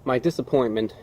My disappointment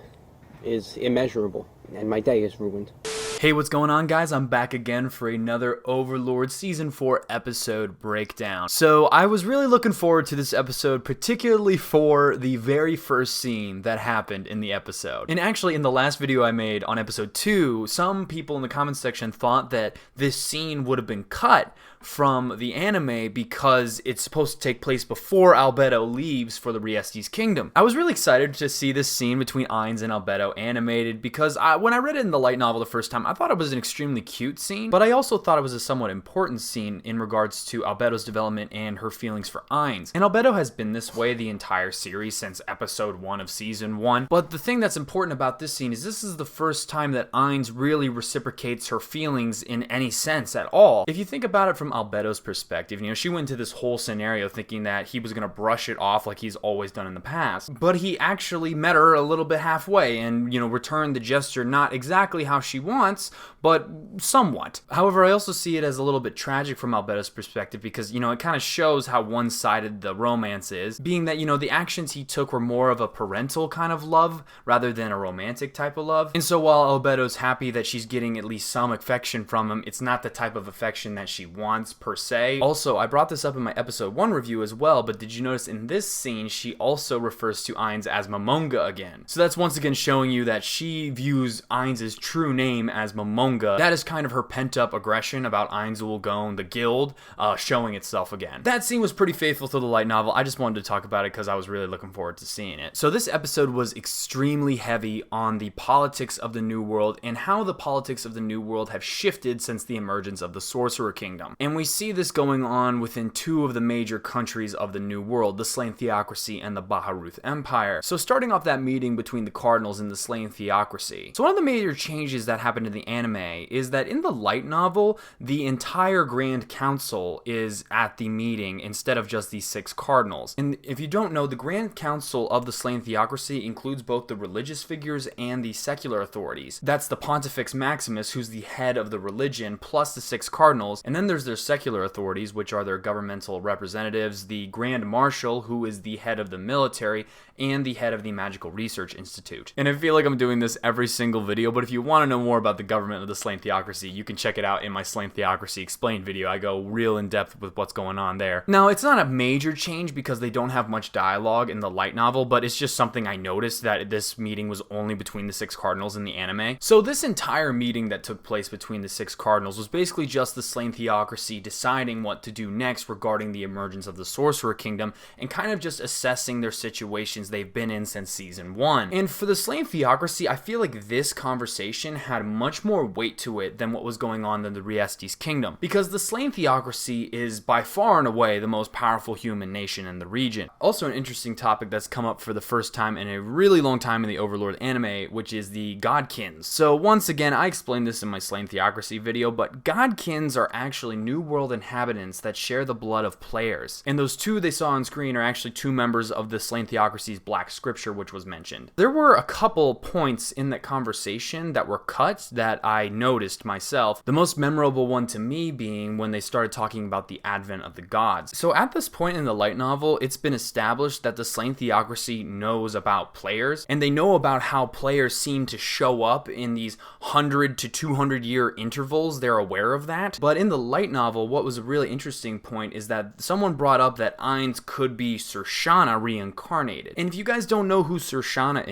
is immeasurable, and my day is ruined. Hey, what's going on, guys? I'm back again for another Overlord Season 4 episode breakdown. So, I was really looking forward to this episode, particularly for the very first scene that happened in the episode. And actually, in the last video I made on episode 2, some people in the comments section thought that this scene would have been cut from the anime because it's supposed to take place before Albedo leaves for the Riesti's kingdom. I was really excited to see this scene between Ainz and Albedo animated because when I read it in the light novel the first time, I thought it was an extremely cute scene, but I also thought it was a somewhat important scene in regards to Albedo's development and her feelings for Ainz. And Albedo has been this way the entire series since episode 1 of season 1, but the thing that's important about this scene is this is the first time that Ainz really reciprocates her feelings in any sense at all. If you think about it from Albedo's perspective, she went into this whole scenario thinking that he was going to brush it off like he's always done in the past, but he actually met her a little bit halfway and, returned the gesture not exactly how she wants, but somewhat. However, I also see it as a little bit tragic from Albedo's perspective because, it kind of shows how one-sided the romance is, being that, the actions he took were more of a parental kind of love rather than a romantic type of love. And so while Albedo's happy that she's getting at least some affection from him, it's not the type of affection that she wants per se. Also, I brought this up in my episode 1 review as well, but did you notice in this scene, she also refers to Ainz as Momonga again? So that's once again showing you that she views Ainz's true name as Momonga. That is kind of her pent-up aggression about Ainz Ulgon, the guild, showing itself again. That scene was pretty faithful to the light novel. I just wanted to talk about it because I was really looking forward to seeing it. So this episode was extremely heavy on the politics of the New World and how the politics of the New World have shifted since the emergence of the Sorcerer Kingdom. And we see this going on within two of the major countries of the New World, the Slain Theocracy and the Baharuth Empire. So starting off that meeting between the Cardinals and the Slain Theocracy. So one of the major changes that happened in the anime is that in the light novel, the entire Grand Council is at the meeting instead of just the 6 Cardinals. And if you don't know, the Grand Council of the Slain Theocracy includes both the religious figures and the secular authorities. That's the Pontifex Maximus, who's the head of the religion, plus the 6 Cardinals, and then there's their secular authorities, which are their governmental representatives, the Grand Marshal, who is the head of the military, and the head of the Magical Research Institute. And I feel like I'm doing this every single video, but if you want to know more about the government of the Slain Theocracy, you can check it out in my Slain Theocracy Explained video. I go real in depth with what's going on there. Now, it's not a major change because they don't have much dialogue in the light novel, but it's just something I noticed that this meeting was only between the 6 Cardinals in the anime. So this entire meeting that took place between the 6 Cardinals was basically just the Slain Theocracy deciding what to do next regarding the emergence of the Sorcerer Kingdom and kind of just assessing their situations they've been in since season 1. And for the Slain Theocracy, I feel like this conversation had much more weight to it than what was going on in the Riesti's kingdom, because the Slain Theocracy is by far and away the most powerful human nation in the region. Also an interesting topic that's come up for the first time in a really long time in the Overlord anime, which is the Godkins. So once again, I explained this in my Slain Theocracy video, but Godkins are actually New World inhabitants that share the blood of players. And those two they saw on screen are actually 2 members of the Slain Theocracy's Black Scripture, which was mentioned. There were a couple points in that conversation that were cut that I noticed myself. The most memorable one to me being when they started talking about the advent of the gods. So at this point in the light novel, it's been established that the Slain Theocracy knows about players, and they know about how players seem to show up in these 100 to 200 year intervals. They're aware of that. But in the light novel, what was a really interesting point is that someone brought up that Ainz could be Surshana reincarnated. And if you guys don't know who Surshana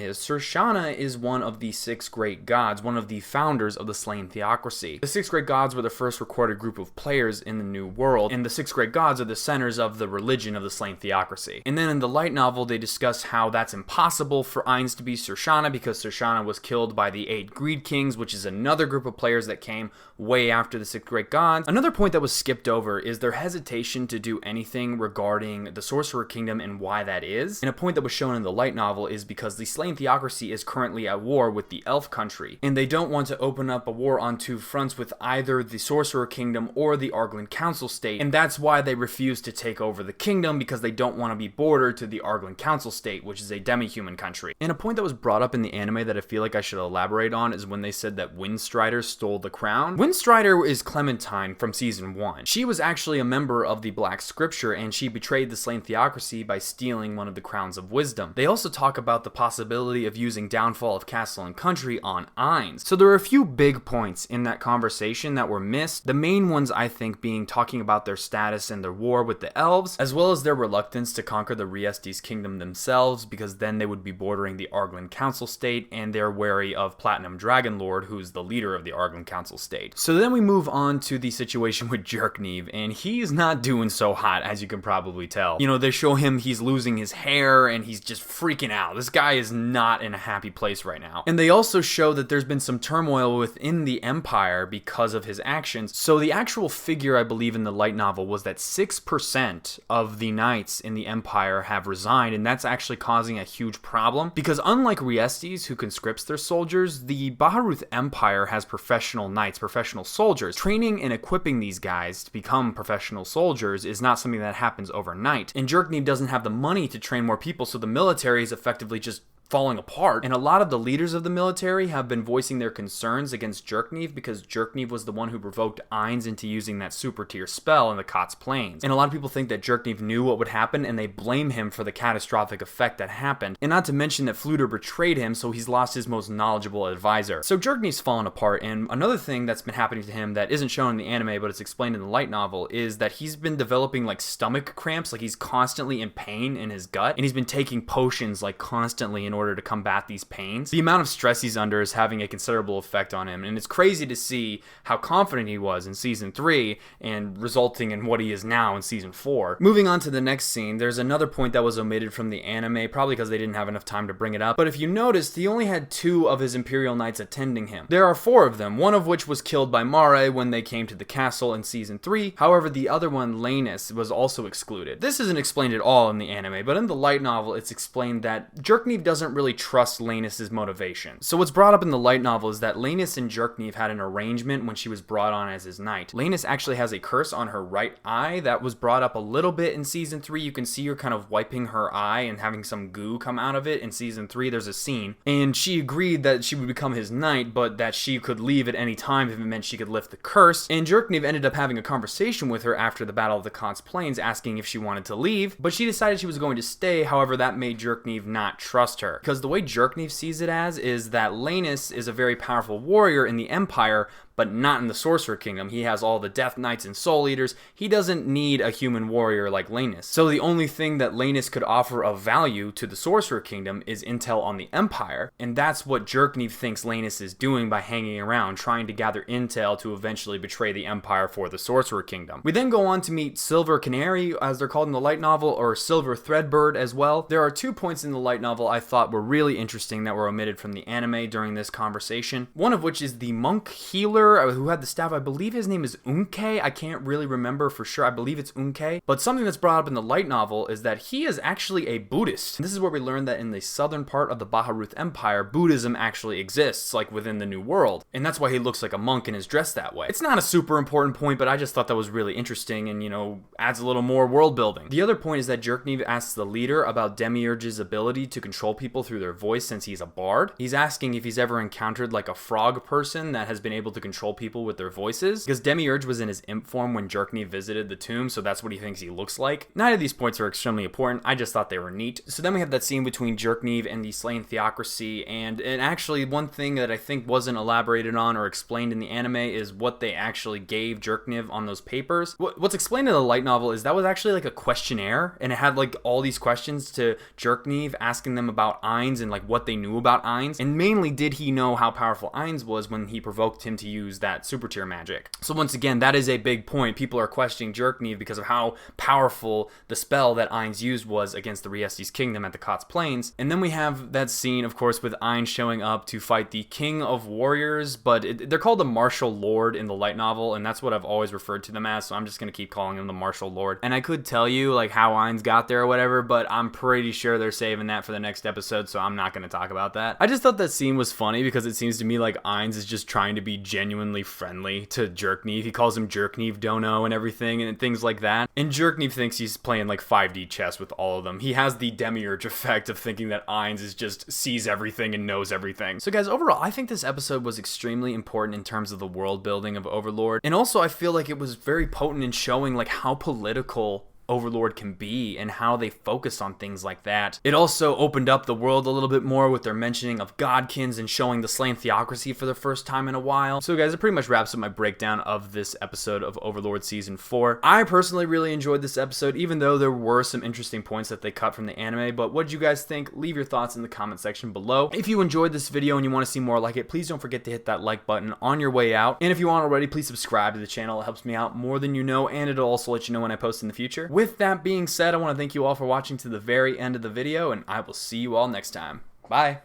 is one of the 6 great gods, one of the founders of the Slain Theocracy. The 6 great gods were the first recorded group of players in the New World, and the 6 great gods are the centers of the religion of the Slain Theocracy. And then in the light novel, they discuss how that's impossible for Ainz to be Surshana because Surshana was killed by the 8 Greed Kings, which is another group of players that came way after the 6 great gods. Another point that was skipped over is their hesitation to do anything regarding the Sorcerer Kingdom and why that is. And a point that was shown in the light novel is because the Slain Theocracy is currently at war with the Elf country, and they don't want to open up a war on 2 fronts with either the Sorcerer Kingdom or the Arglan Council State, and that's why they refuse to take over the kingdom, because they don't want to be bordered to the Arglan Council State, which is a demi-human country. And a point that was brought up in the anime that I feel like I should elaborate on is when they said that Windstrider stole the crown. Windstrider is Clementine from season Season 1. She was actually a member of the Black Scripture, and she betrayed the slain theocracy by stealing one of the crowns of wisdom. They also talk about the possibility of using Downfall of Castle and Country on Ainz. So there are a few big points in that conversation that were missed. The main ones, I think, being talking about their status and their war with the elves, as well as their reluctance to conquer the Riestes kingdom themselves, because then they would be bordering the Arglan Council State, and they're wary of Platinum Dragonlord, who's the leader of the Arglan Council State. So then we move on to the situation with Jerkneve, and he's not doing so hot, as you can probably tell. You know, they show him he's losing his hair, and he's just freaking out. This guy is not in a happy place right now. And they also show that there's been some turmoil within the Empire because of his actions. So the actual figure, I believe, in the light novel was that 6% of the knights in the Empire have resigned, and that's actually causing a huge problem, because unlike Riestes, who conscripts their soldiers, the Baharuth Empire has professional knights, professional soldiers. Training and equipping these guys to become professional soldiers is not something that happens overnight, and Jerkneve doesn't have the money to train more people, so the military is effectively just falling apart. And a lot of the leaders of the military have been voicing their concerns against Jerkneve because Jerkneve was the one who provoked Ainz into using that super tier spell in the Kotz Plains. And a lot of people think that Jerkneve knew what would happen, and they blame him for the catastrophic effect that happened. And not to mention that Fluter betrayed him, so he's lost his most knowledgeable advisor. So Jerkneve's fallen apart, and another thing that's been happening to him that isn't shown in the anime but it's explained in the light novel is that he's been developing like stomach cramps, like he's constantly in pain in his gut, and he's been taking potions like constantly in order to combat these pains. The amount of stress he's under is having a considerable effect on him, and it's crazy to see how confident he was in Season 3 and resulting in what he is now in Season 4. Moving on to the next scene, there's another point that was omitted from the anime, probably because they didn't have enough time to bring it up, but if you noticed, he only had 2 of his Imperial Knights attending him. There are 4 of them, one of which was killed by Mare when they came to the castle in Season 3, however the other one, Lanus, was also excluded. This isn't explained at all in the anime, but in the light novel it's explained that Jerkneve doesn't really trust Lanus' motivation. So what's brought up in the light novel is that Lanus and Jerkneve had an arrangement when she was brought on as his knight. Lanus actually has a curse on her right eye that was brought up a little bit in Season 3. You can see her kind of wiping her eye and having some goo come out of it. In Season 3 there's a scene, and she agreed that she would become his knight, but that she could leave at any time if it meant she could lift the curse. And Jerkneve ended up having a conversation with her after the Battle of the Kotz Plains asking if she wanted to leave, but she decided she was going to stay. However, that made Jerkneve not trust her, because the way Jerkneve sees it as is that Lanus is a very powerful warrior in the Empire, but not in the Sorcerer Kingdom. He has all the Death Knights and Soul Eaters. He doesn't need a human warrior like Lanus. So the only thing that Lanus could offer of value to the Sorcerer Kingdom is intel on the Empire, and that's what Jerkneve thinks Lanus is doing by hanging around, trying to gather intel to eventually betray the Empire for the Sorcerer Kingdom. We then go on to meet Silver Canary, as they're called in the light novel, or Silver Threadbird as well. There are 2 points in the light novel I thought were really interesting that were omitted from the anime during this conversation. One of which is the monk healer who had the staff. I believe his name is Unke. I can't really remember for sure. I believe it's Unke. But something that's brought up in the light novel is that he is actually a Buddhist. And this is where we learn that in the southern part of the Baharuth Empire, Buddhism actually exists, like within the New World. And that's why he looks like a monk and is dressed that way. It's not a super important point, but I just thought that was really interesting and, you know, adds a little more world building. The other point is that Jerkneve asks the leader about Demiurge's ability to control people through their voice since he's a bard. He's asking if he's ever encountered like a frog person that has been able to control people with their voices, because Demiurge was in his imp form when Jerkneve visited the tomb, so that's what he thinks he looks like. Neither of these points are extremely important, I just thought they were neat. So then we have that scene between Jerkneve and the slain theocracy, and actually one thing that I think wasn't elaborated on or explained in the anime is what they actually gave Jerkneve on those papers. What's explained in the light novel is that was actually like a questionnaire, and it had like all these questions to Jerkneve, asking them about Ainz and like what they knew about Ainz, and mainly did he know how powerful Ainz was when he provoked him to use that super tier magic. So once again, that is a big point. People are questioning Jerkneve because of how powerful the spell that Ainz used was against the Riestes kingdom at the Kotz Plains. And then we have that scene, of course, with Ainz showing up to fight the King of Warriors, but they're called the Martial Lord in the light novel, and that's what I've always referred to them as, so I'm just gonna keep calling him the Martial Lord. And I could tell you like how Ainz got there or whatever, but I'm pretty sure they're saving that for the next episode, so I'm not gonna talk about that. I just thought that scene was funny because it seems to me like Ainz is just trying to be genuine genuinely friendly to Jerk Neve. He calls him Jerk Neve Dono and everything and things like that. And Jerk Neve thinks he's playing like 5D chess with all of them. He has the demiurge effect of thinking that Ainz is just sees everything and knows everything. So guys, overall, I think this episode was extremely important in terms of the world building of Overlord. And also I feel like it was very potent in showing like how political Overlord can be and how they focus on things like that. It also opened up the world a little bit more with their mentioning of Godkins and showing the slain theocracy for the first time in a while. So guys, it pretty much wraps up my breakdown of this episode of Overlord Season 4. I personally really enjoyed this episode, even though there were some interesting points that they cut from the anime. But what did you guys think? Leave your thoughts in the comment section below. If you enjoyed this video and you want to see more like it, please don't forget to hit that like button on your way out. And if you aren't already, please subscribe to the channel. It helps me out more than you know, and it'll also let you know when I post in the future. With that being said, I want to thank you all for watching to the very end of the video, and I will see you all next time. Bye!